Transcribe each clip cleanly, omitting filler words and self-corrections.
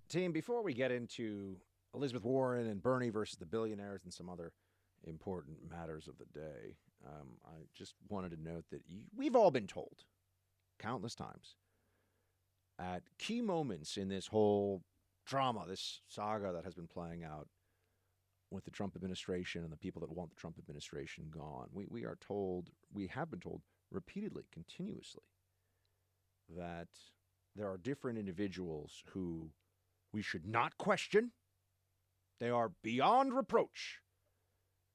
Team, before we get into Elizabeth Warren and Bernie versus the billionaires and some other important matters of the day, I just wanted to note that we've all been told countless times at key moments in this whole drama, this saga that has been playing out with the Trump administration and the people that want the Trump administration gone. We have been told repeatedly, continuously, that there are different individuals who we should not question. They are beyond reproach.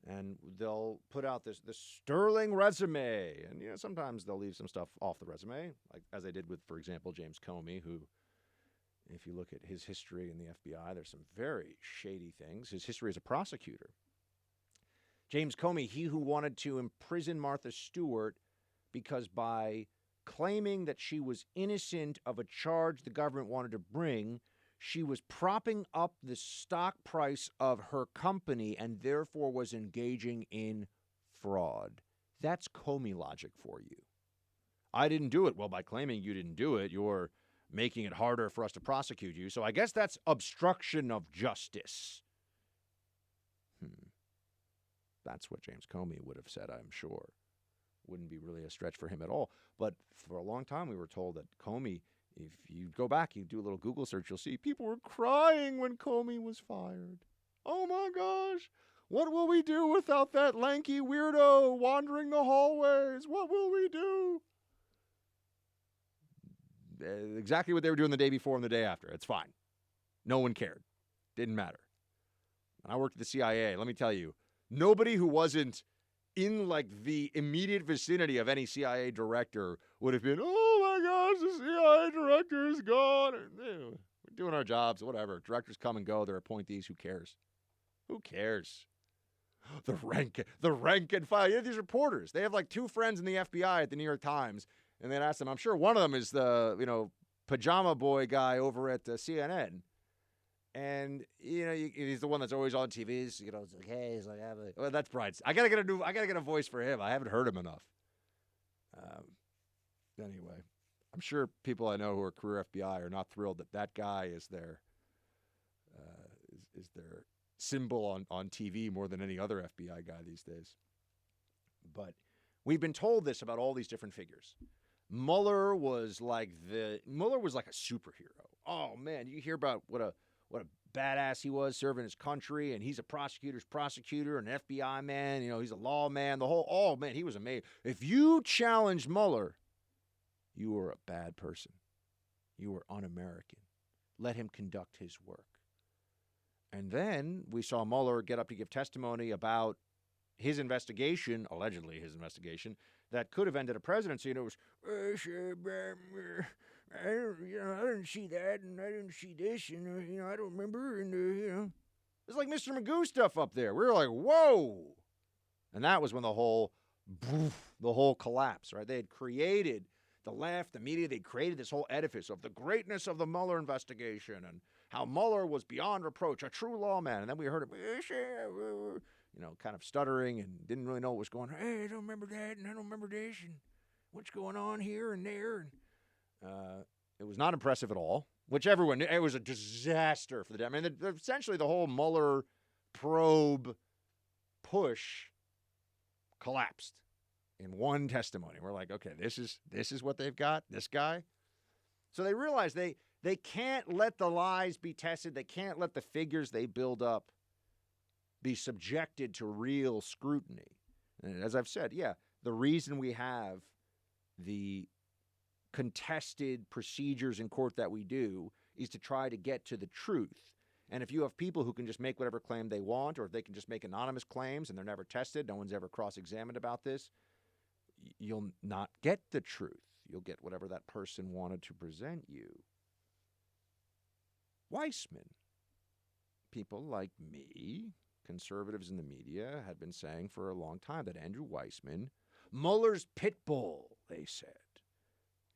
And they'll put out this sterling resume. And sometimes they'll leave some stuff off the resume, like as they did with, for example, James Comey, who, if you look at his history in the FBI, there's some very shady things. His history as a prosecutor. James Comey, he who wanted to imprison Martha Stewart because by claiming that she was innocent of a charge the government wanted to bring, she was propping up the stock price of her company and therefore was engaging in fraud. That's Comey logic for you. I didn't do it. Well, by claiming you didn't do it, you're making it harder for us to prosecute you. So I guess that's obstruction of justice. That's what James Comey would have said, I'm sure. Wouldn't be really a stretch for him at all. But for a long time, we were told that Comey, if you go back, you do a little Google search, you'll see people were crying when Comey was fired. Oh my gosh, what will we do without that lanky weirdo wandering the hallways? What will we do? Exactly what they were doing the day before and the day after. It's fine. No one cared. Didn't matter. When I worked at the CIA, let me tell you, nobody who wasn't in like the immediate vicinity of any CIA director would have been, oh my gosh, the CIA director is gone. We're doing our jobs, whatever. Directors come and go. They're appointees. Who cares? Who cares? The rank and file. These reporters, they have like two friends in the FBI at the New York Times, and they'd ask them, I'm sure one of them is the, pajama boy guy over at CNN. And he's the one that's always on TV. It's like, hey, he's like, well, that's Brian. I gotta get a voice for him. I haven't heard him enough. Anyway, I'm sure people I know who are career FBI are not thrilled that that guy is their symbol on TV more than any other FBI guy these days. But we've been told this about all these different figures. Mueller was like a superhero. Oh man, you hear about what a badass he was serving his country, and he's a prosecutor's prosecutor, an FBI man, he's a lawman, he was amazing. If you challenged Mueller, you were a bad person. You were un-American. Let him conduct his work. And then we saw Mueller get up to give testimony about his investigation, allegedly his investigation, that could have ended a presidency, and it was, I didn't see that, and I didn't see this, and I don't remember, and it's like Mr. Magoo stuff up there. We were like, whoa, and that was when the whole collapse, right? They had created the left, the media, they created this whole edifice of the greatness of the Mueller investigation and how Mueller was beyond reproach, a true lawman, and then we heard him, kind of stuttering and didn't really know what was going on. Hey, I don't remember that, and I don't remember this, and what's going on here and there, and it was not impressive at all, which everyone knew. It was a disaster for the Democrats. I mean, essentially the whole Mueller probe push collapsed in one testimony. We're like, okay, this is what they've got, this guy. So they realized they can't let the lies be tested. They can't let the figures they build up be subjected to real scrutiny. And as I've said, the reason we have the contested procedures in court that we do is to try to get to the truth. And if you have people who can just make whatever claim they want, or if they can just make anonymous claims and they're never tested, no one's ever cross-examined about this, you'll not get the truth. You'll get whatever that person wanted to present you. Weissman. People like me, conservatives in the media, had been saying for a long time that Andrew Weissman, Mueller's pit bull, they said.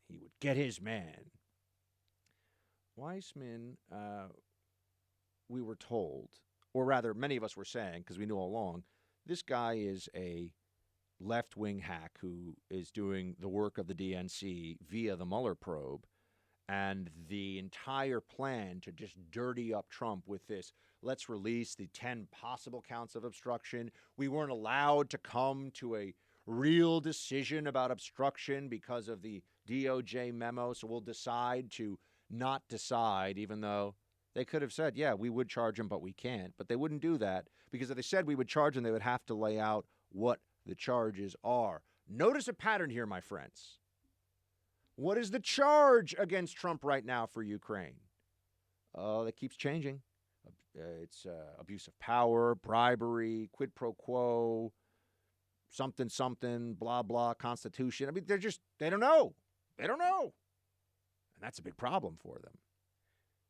He would get his man. Weissman, we were told, or rather many of us were saying, because we knew all along, this guy is a left-wing hack who is doing the work of the DNC via the Mueller probe, And the entire plan to just dirty up Trump with this, let's release the 10 possible counts of obstruction. We weren't allowed to come to a real decision about obstruction because of the DOJ memo, so we'll decide to not decide, even though they could have said, yeah, we would charge him, but we can't. But they wouldn't do that because if they said we would charge him, they would have to lay out what the charges are. Notice a pattern here, my friends. What is the charge against Trump right now for Ukraine? Oh, that keeps changing. It's abuse of power, bribery, quid pro quo, something, something, blah, blah, Constitution. I mean, they don't know. They don't know. And that's a big problem for them.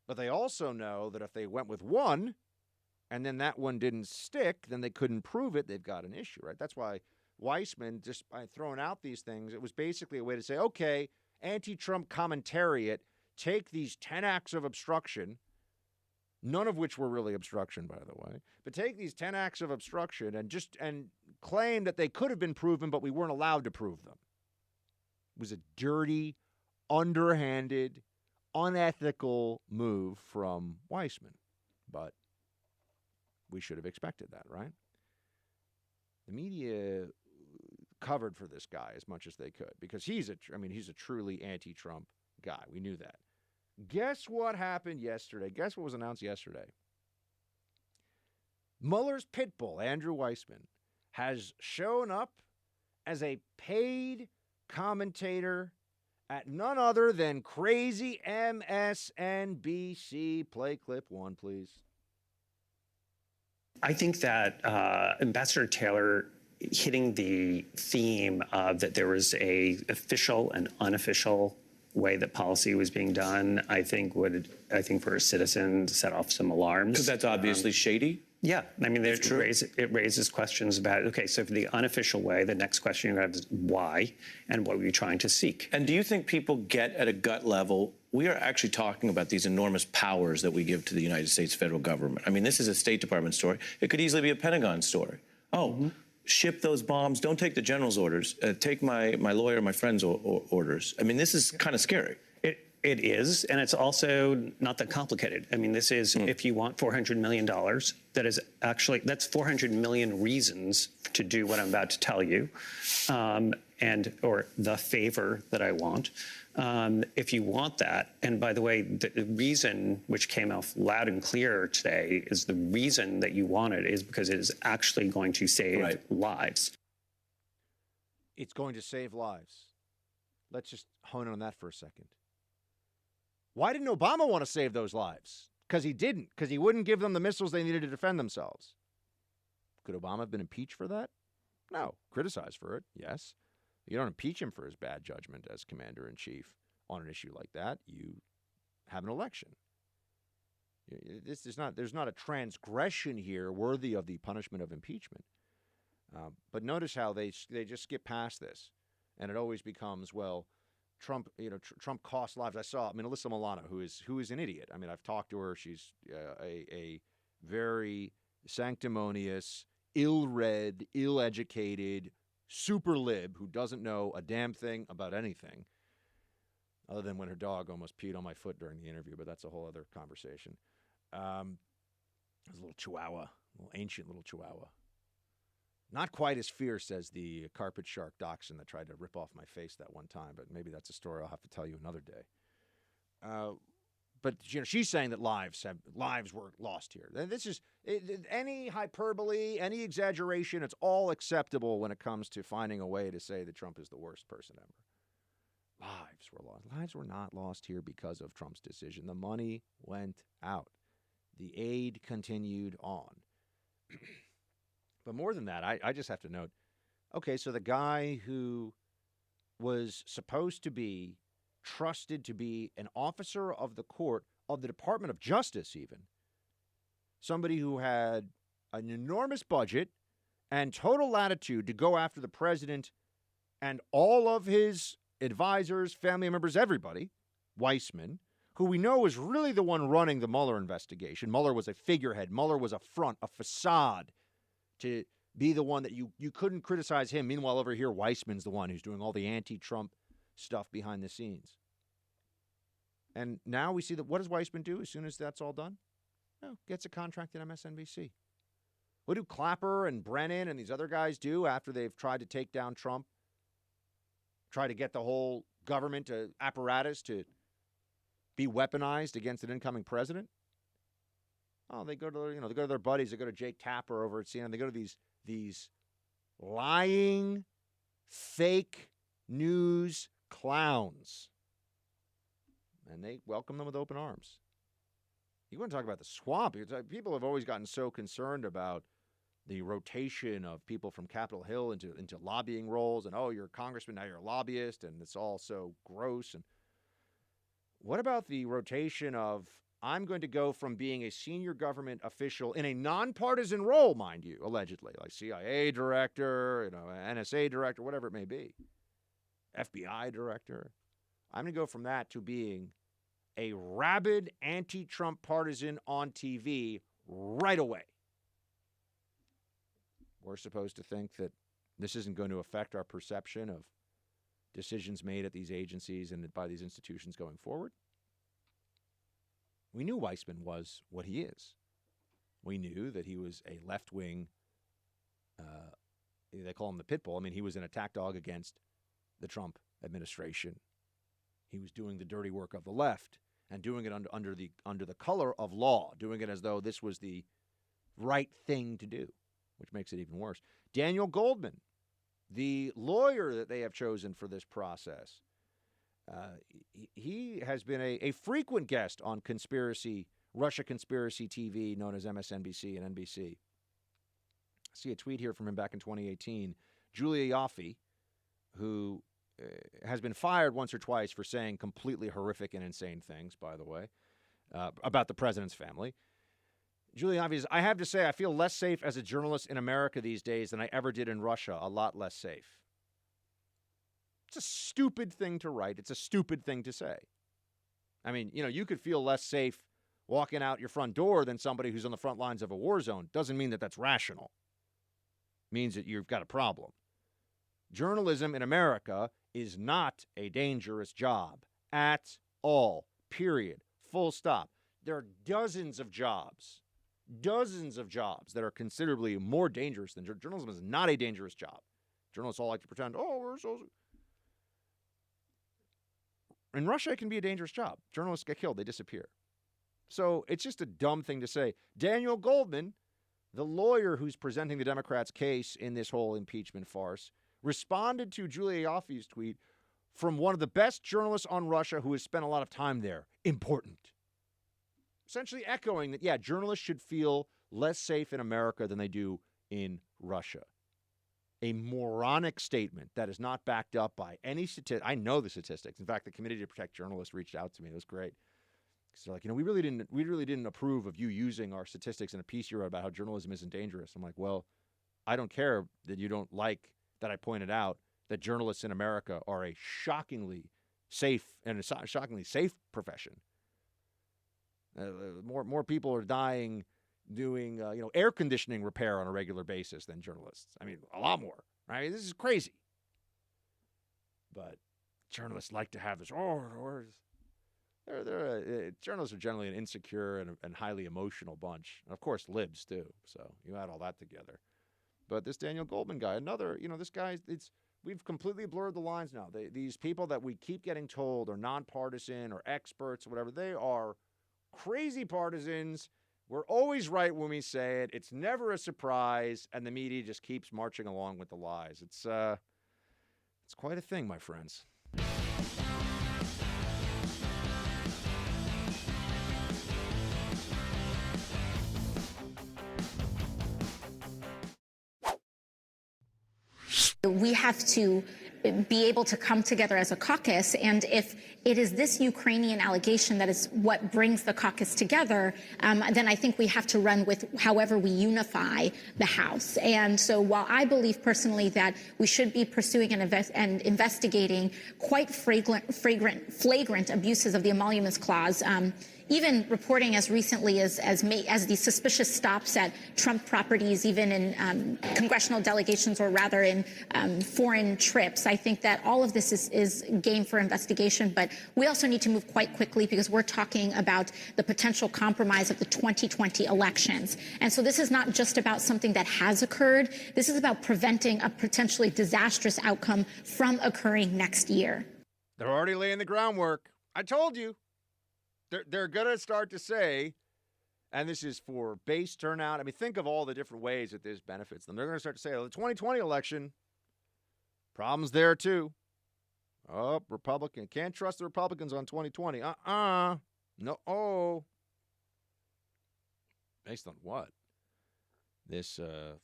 But they also know that if they went with one and then that one didn't stick, then they couldn't prove it. They've got an issue, right? That's why Weissman, just by throwing out these things, it was basically a way to say, okay, anti-Trump commentariat, take these 10 acts of obstruction, none of which were really obstruction, by the way, but take these 10 acts of obstruction and claim that they could have been proven, but we weren't allowed to prove them. It was a dirty, underhanded, unethical move from Weissman, but we should have expected that, right? The media covered for this guy as much as they could because he's a truly anti-Trump guy. We knew that. Guess what happened yesterday? Guess what was announced yesterday? Mueller's pit bull, Andrew Weissman, has shown up as a paid commentator at none other than crazy MSNBC. Play clip 1, please. I think that Ambassador Taylor hitting the theme of that there was a official and unofficial way that policy was being done, I think for a citizen set off some alarms. Because that's obviously shady. Yeah, I mean, it raises questions about, okay, so for the unofficial way, the next question you have is why and what were you trying to seek? And do you think people get at a gut level, we are actually talking about these enormous powers that we give to the United States federal government. I mean, this is a State Department story. It could easily be a Pentagon story. Ship those bombs. Don't take the general's orders. Take my lawyer, my friend's orders. I mean, this is kind of scary. It is, and it's also not that complicated. I mean, this is, if you want $400 million, that's 400 million reasons to do what I'm about to tell you, or the favor that I want. If you want that, and by the way, the reason which came out loud and clear today is the reason that you want it is because it is actually going to save lives. It's going to save lives. Let's just hone in on that for a second. Why didn't Obama want to save those lives? Because he didn't. Because he wouldn't give them the missiles they needed to defend themselves. Could Obama have been impeached for that? No. Criticized for it? Yes. You don't impeach him for his bad judgment as commander-in-chief on an issue like that. You have an election. There's not a transgression here worthy of the punishment of impeachment. But notice how they just skip past this, and it always becomes, well, Trump, Trump cost lives. Alyssa Milano, who is an idiot. I mean, I've talked to her. She's a very sanctimonious, ill-read, ill-educated, super lib who doesn't know a damn thing about anything other than when her dog almost peed on my foot during the interview, but that's a whole other conversation. It was a little chihuahua, a little ancient little chihuahua. Not quite as fierce as the carpet shark dachshund that tried to rip off my face that one time, but maybe that's a story I'll have to tell you another day. But she's saying that lives were lost here. This is any hyperbole, any exaggeration. It's all acceptable when it comes to finding a way to say that Trump is the worst person ever. Lives were lost. Lives were not lost here because of Trump's decision. The money went out. The aid continued on. But more than that, I just have to note, okay, so the guy who was supposed to be trusted to be an officer of the court, of the Department of Justice even, somebody who had an enormous budget and total latitude to go after the president and all of his advisors, family members, everybody, Weissman, who we know is really the one running the Mueller investigation. Mueller was a figurehead. Mueller was a front, a facade to be the one that you couldn't criticize him. Meanwhile, over here, Weissman's the one who's doing all the anti-Trump stuff behind the scenes. And now we see that what does Weissman do as soon as that's all done? No, gets a contract at MSNBC. What do Clapper and Brennan and these other guys do after they've tried to take down Trump? Try to get the whole government apparatus to be weaponized against an incoming president? Oh, they go to they go to their buddies. They go to Jake Tapper over at CNN. They go to these lying, fake news clowns, and they welcome them with open arms. You want to talk about the swamp? People have always gotten so concerned about the rotation of people from Capitol Hill into lobbying roles, and oh, you're a congressman, now you're a lobbyist, and it's all so gross. And what about the rotation of I'm going to go from being a senior government official in a nonpartisan role, mind you, allegedly, like CIA director, NSA director, whatever it may be, FBI director. I'm going to go from that to being a rabid anti-Trump partisan on TV right away. We're supposed to think that this isn't going to affect our perception of decisions made at these agencies and by these institutions going forward. We knew Weissman was what he is. We knew that he was a left-wing, they call him the pit bull. I mean, he was an attack dog against the Trump administration. He was doing the dirty work of the left and doing it under the color of law, doing it as though this was the right thing to do, which makes it even worse. Daniel Goldman, the lawyer that they have chosen for this process, he has been a frequent guest on Russia Conspiracy TV, known as MSNBC and NBC. I see a tweet here from him back in 2018. Julia Ioffe, who has been fired once or twice for saying completely horrific and insane things, by the way, about the president's family. Julia Ioffe says, I have to say I feel less safe as a journalist in America these days than I ever did in Russia, a lot less safe. It's a stupid thing to write. It's a stupid thing to say. I mean, you could feel less safe walking out your front door than somebody who's on the front lines of a war zone. Doesn't mean that that's rational. It means that you've got a problem. Journalism in America is not a dangerous job at all, period, full stop. There are dozens of jobs that are considerably more dangerous than journalism. Is not a dangerous job. Journalists all like to pretend, we're so... In Russia, it can be a dangerous job. Journalists get killed. They disappear. So it's just a dumb thing to say. Daniel Goldman, the lawyer who's presenting the Democrats' case in this whole impeachment farce, responded to Julia Ioffe's tweet from one of the best journalists on Russia who has spent a lot of time there. Important. Essentially echoing that, yeah, journalists should feel less safe in America than they do in Russia. A moronic statement that is not backed up by any statistics. I know the statistics. In fact, the Committee to Protect Journalists reached out to me. It was great. So they're like, we really didn't approve of you using our statistics in a piece you wrote about how journalism isn't dangerous. I'm like, well, I don't care that you don't like that I pointed out that journalists in America are a shockingly safe profession. More people are dying doing air conditioning repair on a regular basis than journalists. I mean, a lot more. Right? This is crazy. But journalists like to have this. Journalists are generally an insecure and highly emotional bunch. And of course, libs too. So you add all that together. But this Daniel Goldman guy, this guy, we've completely blurred the lines now. These people that we keep getting told are nonpartisan or experts or whatever, they are crazy partisans. We're always right when we say it. It's never a surprise, and the media just keeps marching along with the lies. It's quite a thing, my friends. We have to be able to come together as a caucus, and if it is this Ukrainian allegation that is what brings the caucus together, then I think we have to run with however we unify the House. And so while I believe personally that we should be pursuing and investigating quite flagrant abuses of the emoluments clause even reporting as recently as these suspicious stops at Trump properties, even in congressional delegations, or rather in foreign trips. I think that all of this is game for investigation, but we also need to move quite quickly because we're talking about the potential compromise of the 2020 elections. And so this is not just about something that has occurred. This is about preventing a potentially disastrous outcome from occurring next year. They're already laying the groundwork. I told you. They're going to start to say, and this is for base turnout. I mean, think of all the different ways that this benefits them. They're going to start to say, oh, the 2020 election, problems there too. Oh, Republican. Can't trust the Republicans on 2020. No. Oh. Based on what? This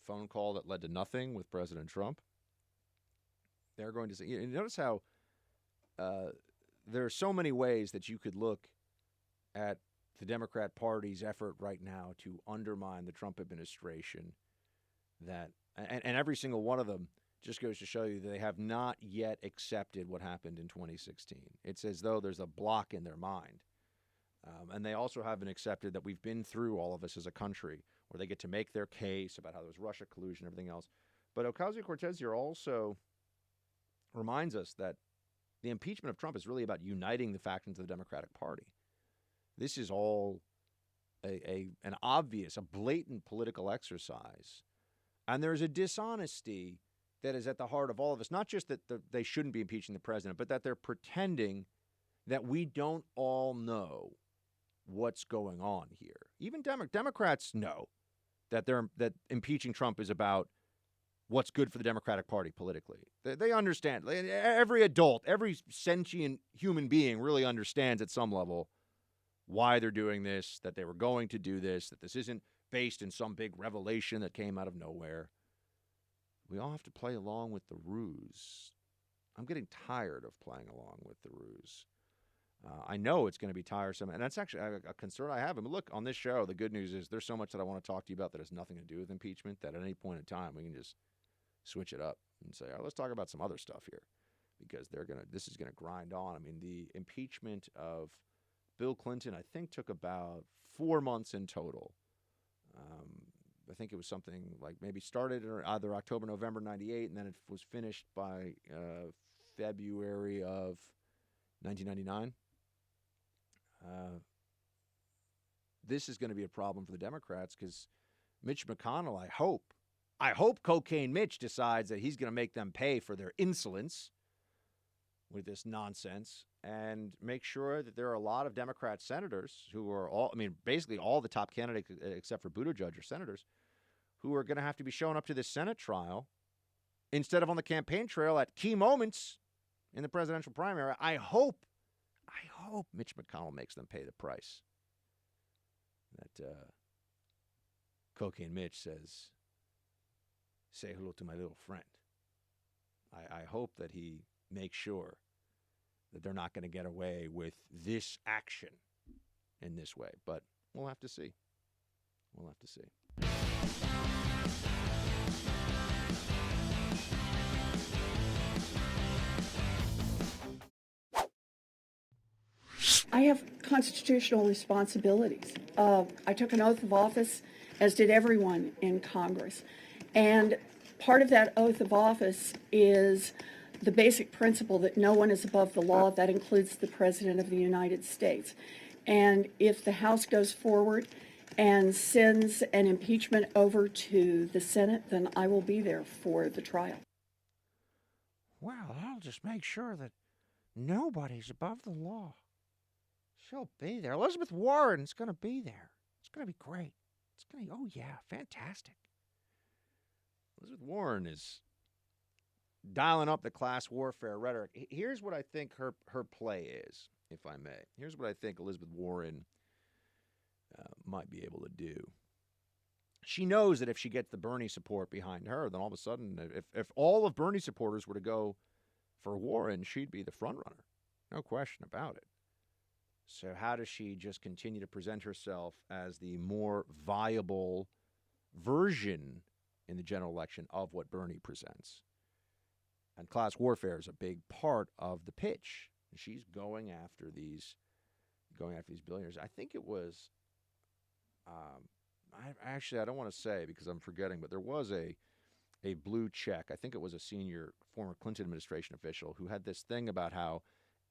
phone call that led to nothing with President Trump? They're going to say, you notice how there are so many ways that you could look at the Democrat Party's effort right now to undermine the Trump administration, and every single one of them just goes to show you that they have not yet accepted what happened in 2016. It's as though there's a block in their mind. And they also haven't accepted that we've been through, all of us as a country, where they get to make their case about how there was Russia collusion and everything else. But Ocasio-Cortez here also reminds us that the impeachment of Trump is really about uniting the factions of the Democratic Party. This is all an obvious, a blatant political exercise. And there's a dishonesty that is at the heart of all of us. Not just that they shouldn't be impeaching the president, but that they're pretending that we don't all know what's going on here. Even Democrats know that that impeaching Trump is about what's good for the Democratic Party politically. They understand. Every adult, every sentient human being really understands at some level why they're doing this, that they were going to do this, that this isn't based in some big revelation that came out of nowhere. We all have to play along with the ruse. I'm getting tired of playing along with the ruse. I know it's going to be tiresome, and that's actually a concern I have. I mean, look, on this show, the good news is there's so much that I want to talk to you about that has nothing to do with impeachment that at any point in time we can just switch it up and say, all right, let's talk about some other stuff here, because this is going to grind on. I mean, the impeachment of Bill Clinton, I think, took about 4 months in total. I think it was something like maybe started in either October, November 98, and then it was finished by February of 1999. This is going to be a problem for the Democrats because Mitch McConnell, I hope Cocaine Mitch decides that he's going to make them pay for their insolence with this nonsense and make sure that there are a lot of Democrat senators who are basically all the top candidates except for Buttigieg are senators who are going to have to be showing up to this Senate trial instead of on the campaign trail at key moments in the presidential primary. I hope Mitch McConnell makes them pay the price. That Cocaine Mitch says, say hello to my little friend. I hope that he makes sure that they're not going to get away with this action in this way. But we'll have to see. We'll have to see. I have constitutional responsibilities. I took an oath of office, as did everyone in Congress. And part of that oath of office is the basic principle that no one is above the law. That includes the President of the United States. And if the House goes forward and sends an impeachment over to the Senate, then I will be there for the trial. Well, I'll just make sure that nobody's above the law. She'll be there. Elizabeth Warren's going to be there. It's going to be great. It's going to be, oh yeah, fantastic. Elizabeth Warren is dialing up the class warfare rhetoric. Here's what I think her play is, if I may. Here's what I think Elizabeth Warren might be able to do. She knows that if she gets the Bernie support behind her, then all of a sudden, if all of Bernie's supporters were to go for Warren, she'd be the front runner. No question about it. So how does she just continue to present herself as the more viable version in the general election of what Bernie presents? And class warfare is a big part of the pitch. She's going after these going after these billionaires. I think it was, I don't want to say because I'm forgetting, but there was a blue check. I think it was a senior former Clinton administration official who had this thing about how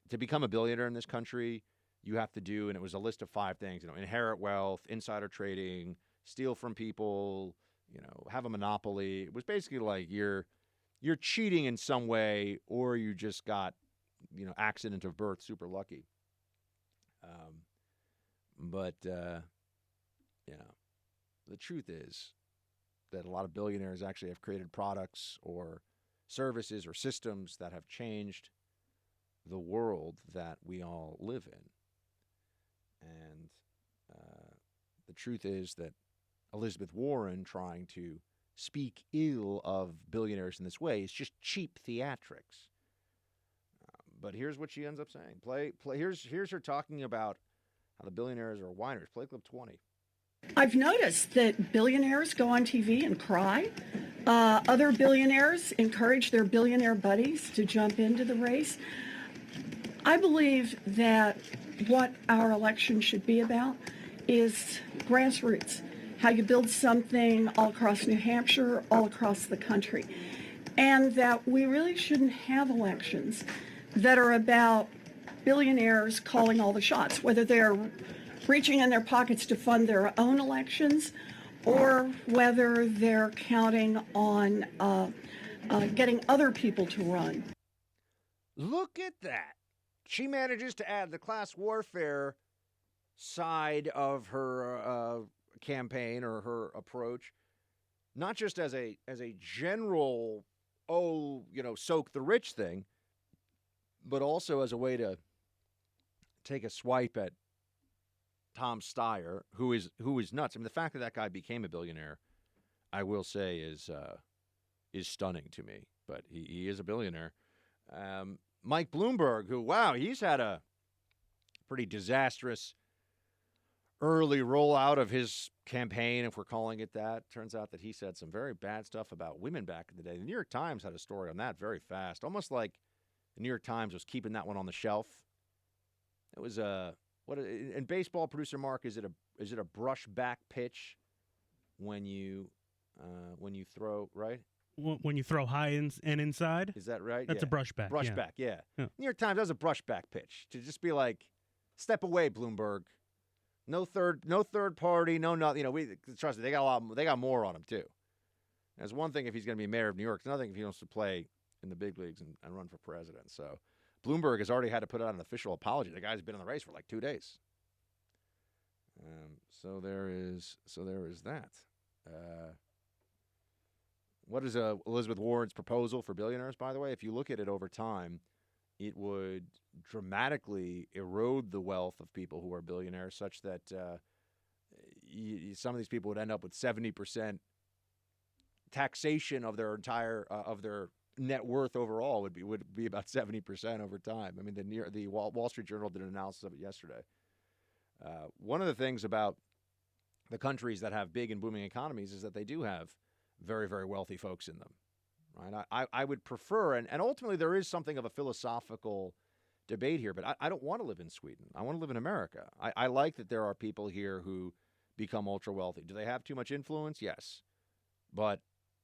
to become a billionaire in this country, you have to do, and it was a list of 5 things, inherit wealth, insider trading, steal from people, have a monopoly. It was basically like you're cheating in some way, or you just got, accident of birth, super lucky. But the truth is that a lot of billionaires actually have created products or services or systems that have changed the world that we all live in. And the truth is that Elizabeth Warren trying to speak ill of billionaires in this way is just cheap theatrics. But here's what she ends up saying. Here's her talking about how the billionaires are whiners. Play clip 20. I've noticed that billionaires go on TV and cry. Other billionaires encourage their billionaire buddies to jump into the race. I believe that what our election should be about is grassroots, how you build something all across New Hampshire, all across the country, and that we really shouldn't have elections that are about billionaires calling all the shots, whether they're reaching in their pockets to fund their own elections or whether they're counting on getting other people to run. Look at that. She manages to add the class warfare side of her campaign or her approach, not just as a general, soak the rich thing, but also as a way to take a swipe at Tom Steyer, who is nuts. I mean, the fact that guy became a billionaire, I will say, is stunning to me. But he is a billionaire. Mike Bloomberg, he's had a pretty disastrous early rollout of his campaign, if we're calling it that. Turns out that he said some very bad stuff about women back in the day. The New York Times had a story on that very fast, almost like the New York Times was keeping that one on the shelf. It was in baseball, producer Mark, is it a brush back pitch when you throw, right? When you throw high and inside? Is that right? That's yeah. a brushback. Brushback, yeah. Yeah. New York Times does a brushback pitch to just be like, step away, Bloomberg. No third party, no nothing. Trust me, they got more on him too. There's one thing if he's going to be mayor of New York. It's another thing if he wants to play in the big leagues and run for president. So Bloomberg has already had to put out an official apology. The guy's been in the race for like 2 days. So there is that. What is Elizabeth Warren's proposal for billionaires, by the way? If you look at it over time, it would dramatically erode the wealth of people who are billionaires such that some of these people would end up with 70% taxation of their entire of their net worth overall would be about 70% over time. I mean, the Wall Street Journal did an analysis of it yesterday. One of the things about the countries that have big and booming economies is that they do have very, very wealthy folks in them. Right? I would prefer, and ultimately there is something of a philosophical debate here, but I don't want to live in Sweden. I want to live in America. I like that there are people here who become ultra wealthy. Do they have too much influence? Yes. But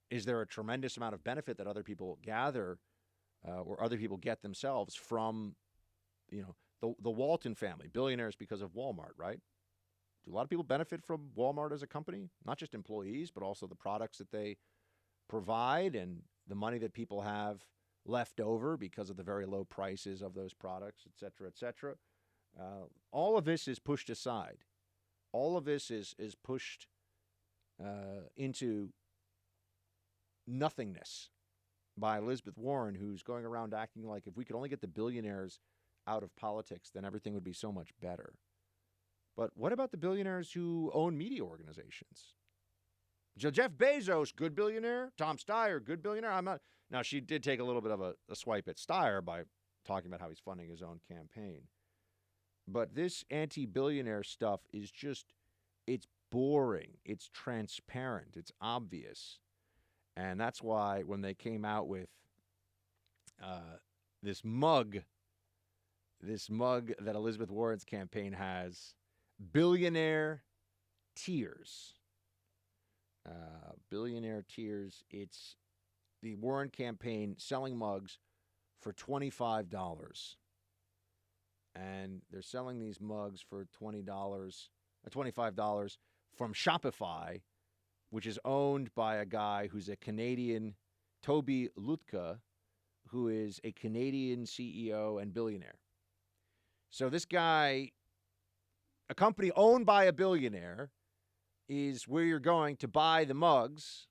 is there a tremendous amount of benefit that other people gather or other people get themselves from, the Walton family, billionaires because of Walmart, right? Do a lot of people benefit from Walmart as a company? Not just employees, but also the products that they provide and the money that people have left over because of the very low prices of those products, et cetera, et cetera. All of this is pushed aside. All of this is pushed into nothingness by Elizabeth Warren, who's going around acting like if we could only get the billionaires out of politics, then everything would be so much better. But what about the billionaires who own media organizations? Jeff Bezos, good billionaire. Tom Steyer, good billionaire. I'm not. Now, she did take a little bit of a swipe at Steyer by talking about how he's funding his own campaign. But this anti-billionaire stuff is just, it's boring. It's transparent. It's obvious. And that's why when they came out with this mug this mug that Elizabeth Warren's campaign has, billionaire tears. Billionaire tears. It's the Warren campaign selling mugs for $25. And they're selling these mugs for $25 from Shopify, which is owned by a guy who's a Canadian, Toby Lutka, who is a Canadian CEO and billionaire. So this guy, a company owned by a billionaire, is where you're going to buy the mugs,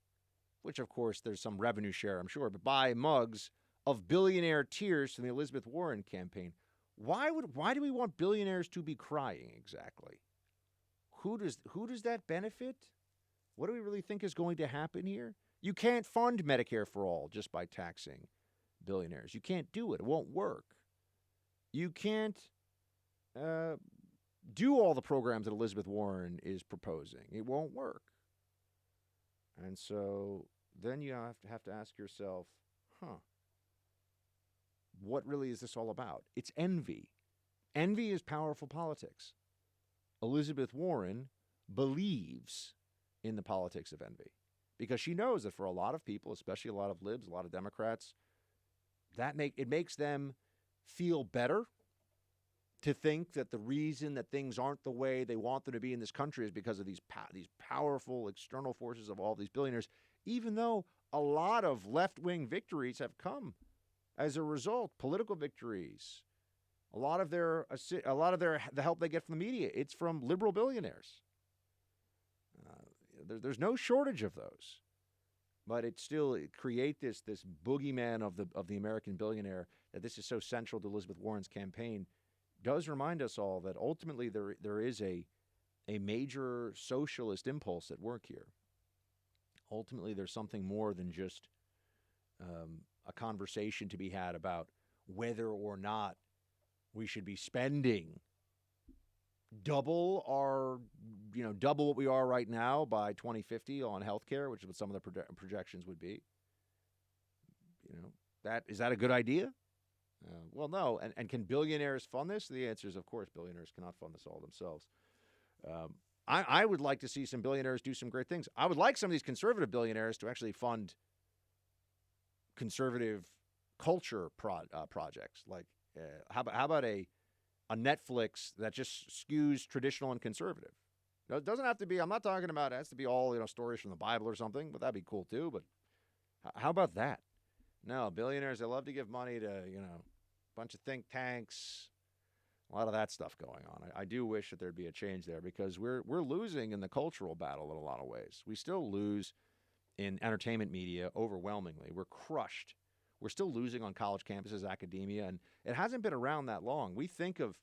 which of course there's some revenue share, I'm sure, but buy mugs of billionaire tears from the Elizabeth Warren campaign. Why do we want billionaires to be crying exactly? Who does that benefit? What do we really think is going to happen here? You can't fund Medicare for all just by taxing billionaires. You can't do it. It won't work. You can't do all the programs that Elizabeth Warren is proposing. It won't work. And so then you have to ask yourself, what really is this all about? It's envy. Envy is powerful politics. Elizabeth Warren believes in the politics of envy because she knows that for a lot of people, especially a lot of libs, a lot of Democrats, it makes them feel better to think that the reason that things aren't the way they want them to be in this country is because of these powerful external forces of all these billionaires, even though a lot of left-wing victories have come as a result, political victories. A lot of the help they get from the media, it's from liberal billionaires. There's no shortage of those, but it create this boogeyman of the American billionaire that this is so central to Elizabeth Warren's campaign. Does remind us all that ultimately there is a major socialist impulse at work here. Ultimately, there's something more than just a conversation to be had about whether or not we should be spending double what we are right now by 2050 on healthcare, which is what some of the projections would be. Is that a good idea? Well, no. And can billionaires fund this? The answer is, of course, billionaires cannot fund this all themselves. I would like to see some billionaires do some great things. I would like some of these conservative billionaires to actually fund conservative culture projects. Like, how about a Netflix that just skews traditional and conservative? It doesn't have to be. I'm not talking about it has to be all stories from the Bible or something, but that'd be cool too. But how about that? No, billionaires, they love to give money to a bunch of think tanks, a lot of that stuff going on. I do wish that there'd be a change there because we're losing in the cultural battle in a lot of ways. We still lose in entertainment media overwhelmingly. We're crushed. We're still losing on college campuses, academia, and it hasn't been around that long. We think of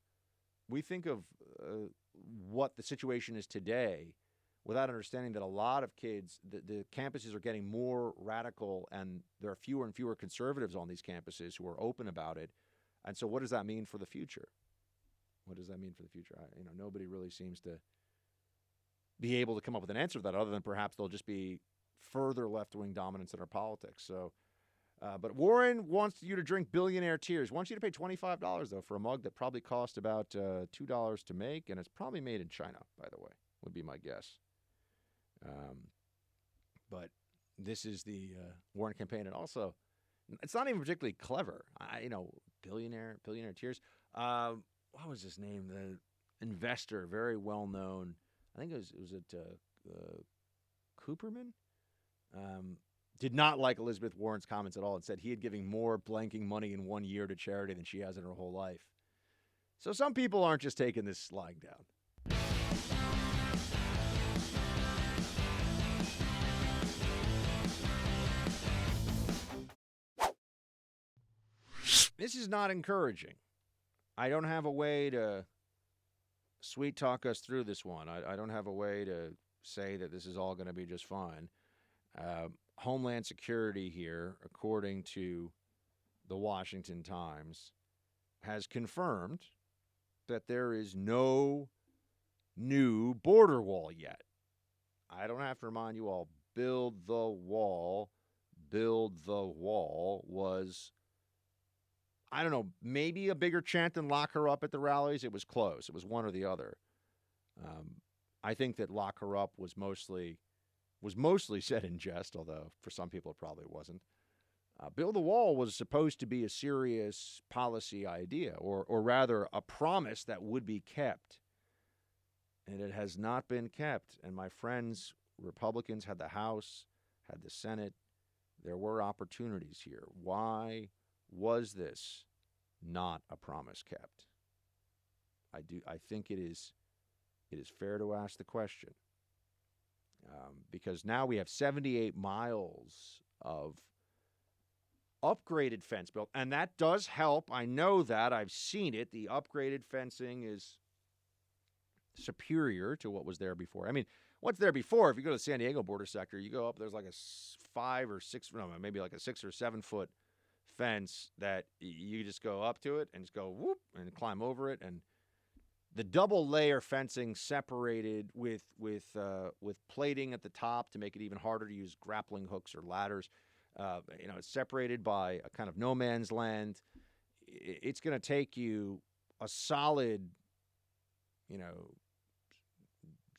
what the situation is today without understanding that a lot of kids, the campuses are getting more radical, and there are fewer and fewer conservatives on these campuses who are open about it. And so what does that mean for the future? What does that mean for the future? Nobody really seems to be able to come up with an answer to that other than perhaps there'll just be further left-wing dominance in our politics. So, but Warren wants you to drink billionaire tears. Wants you to pay $25, though, for a mug that probably cost about $2 to make, and it's probably made in China, by the way, would be my guess. But this is the Warren campaign, and also, it's not even particularly clever. Billionaire tears. What was his name? The investor, very well known. I think it was Cooperman. Did not like Elizabeth Warren's comments at all and said he had given more blanking money in 1 year to charity than she has in her whole life. So some people aren't just taking this lying down. This is not encouraging. I don't have a way to sweet talk us through this one. I don't have a way to say that this is all going to be just fine. Homeland Security here, according to the Washington Times, has confirmed that there is no new border wall yet. I don't have to remind you all, build the wall was I don't know, maybe a bigger chant than lock her up at the rallies. It was close. It was one or the other. I think that lock her up was mostly said in jest, although for some people it probably wasn't. Build the wall was supposed to be a serious policy idea, or rather a promise that would be kept. And it has not been kept. And my friends, Republicans had the House, had the Senate. There were opportunities here. Why was this not a promise kept? I think it is fair to ask the question. Because now we have 78 miles of upgraded fence built, and that does help. I know that. I've seen it. The upgraded fencing is superior to what was there before. I mean, what's there before? If you go to the San Diego border sector, you go up, there's like a 5 or 6, no, maybe like a 6 or 7 foot fence that you just go up to it and just go whoop and climb over it. And the double layer fencing separated with plating at the top to make it even harder to use grappling hooks or ladders. It's separated by a kind of no man's land. It's going to take you a solid,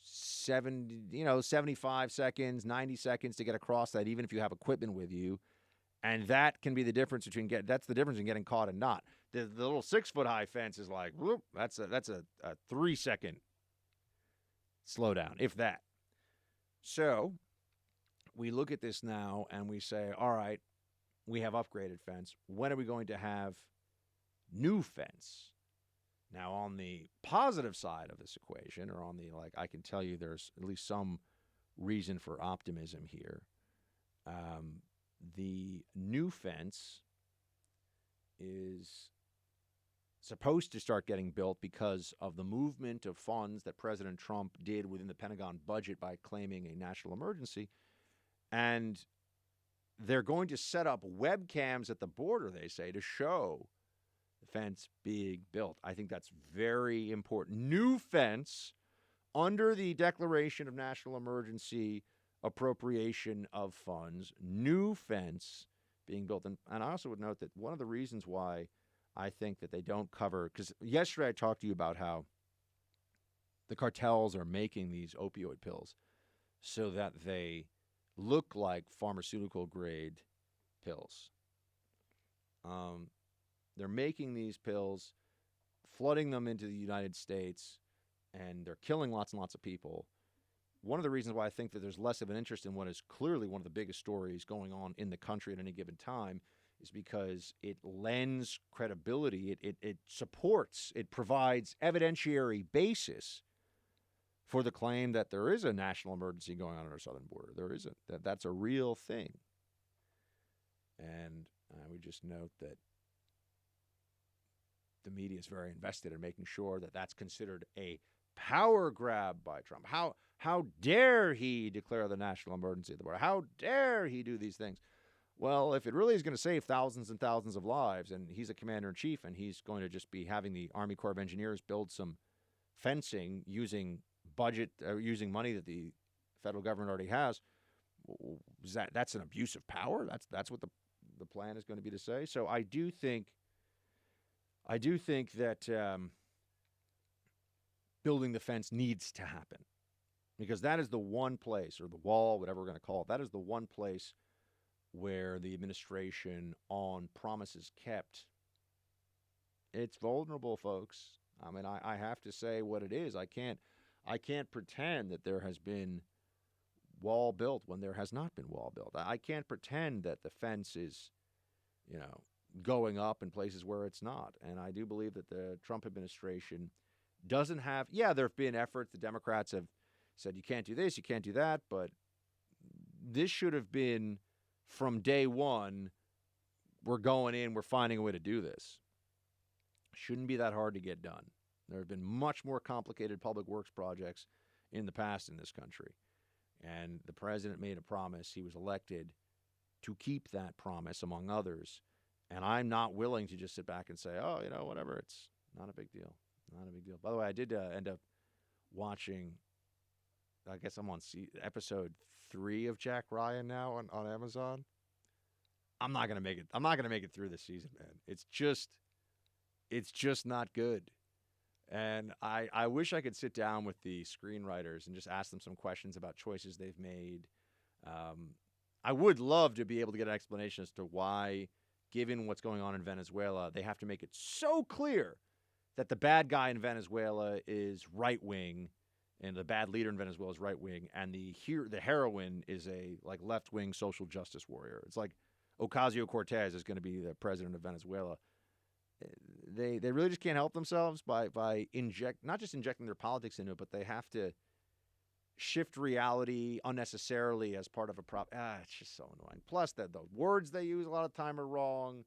75 seconds, 90 seconds to get across that, even if you have equipment with you. And that can be the difference between that's the difference in getting caught and not. The little 6 foot high fence is like, whoop, that's a 3 second slowdown, if that. So we look at this now and we say, all right, we have upgraded fence. When are we going to have new fence? Now, on the positive side of this equation, or on the, I can tell you there's at least some reason for optimism here. The new fence is supposed to start getting built because of the movement of funds that President Trump did within the Pentagon budget by claiming a national emergency. And they're going to set up webcams at the border, they say, to show the fence being built. I think that's very important. New fence under the declaration of national emergency, appropriation of funds, new fence being built. And I also would note that one of the reasons why I think that they don't cover, because yesterday I talked to you about how the cartels are making these opioid pills so that they look like pharmaceutical grade pills. They're making these pills, flooding them into the United States, and they're killing lots and lots of people. One of the reasons why I think that there's less of an interest in what is clearly one of the biggest stories going on in the country at any given time is because it lends credibility, it supports, it provides evidentiary basis for the claim that there is a national emergency going on our southern border. There isn't. That's a real thing. And we just note that the media is very invested in making sure that that's considered a power grab by Trump. How dare he declare the national emergency at the border? How dare he do these things? Well, if it really is going to save thousands and thousands of lives, and he's a commander-in-chief, and he's going to just be having the Army Corps of Engineers build some fencing using using money that the federal government already has, that's an abuse of power? That's what the plan is going to be to say. So I do think that building the fence needs to happen, because that is the one place, or the wall, whatever we're going to call it, that is the one place where the administration on promises kept, it's vulnerable, folks. I mean, I have to say what it is. I can't pretend that there has been wall built when there has not been wall built. I can't pretend that the fence is, going up in places where it's not. And I do believe that the Trump administration doesn't have, there have been efforts. The Democrats have said, you can't do this, you can't do that, but this should have been from day one, we're going in, we're finding a way to do this. Shouldn't be that hard to get done. There have been much more complicated public works projects in the past in this country. And the president made a promise. He was elected to keep that promise, among others. And I'm not willing to just sit back and say, oh, whatever, it's not a big deal. Not a big deal. By the way, I did end up watching, I guess I'm on episode 3 of Jack Ryan now on Amazon. I'm not going to make it through this season, man. It's just it's just not good. And I wish I could sit down with the screenwriters and just ask them some questions about choices they've made. I would love to be able to get an explanation as to why, given what's going on in Venezuela, they have to make it so clear that the bad guy in Venezuela is right-wing and the bad leader in Venezuela is right-wing, and the heroine is a left-wing social justice warrior. It's like Ocasio-Cortez is going to be the president of Venezuela. They really just can't help themselves by not just injecting their politics into it, but they have to shift reality unnecessarily as part of a prop. It's just so annoying. Plus, the words they use a lot of time are wrong.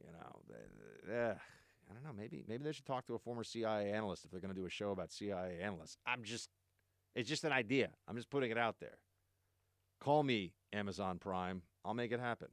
I don't know. Maybe they should talk to a former CIA analyst if they're going to do a show about CIA analysts. It's just an idea. I'm just putting it out there. Call me, Amazon Prime. I'll make it happen.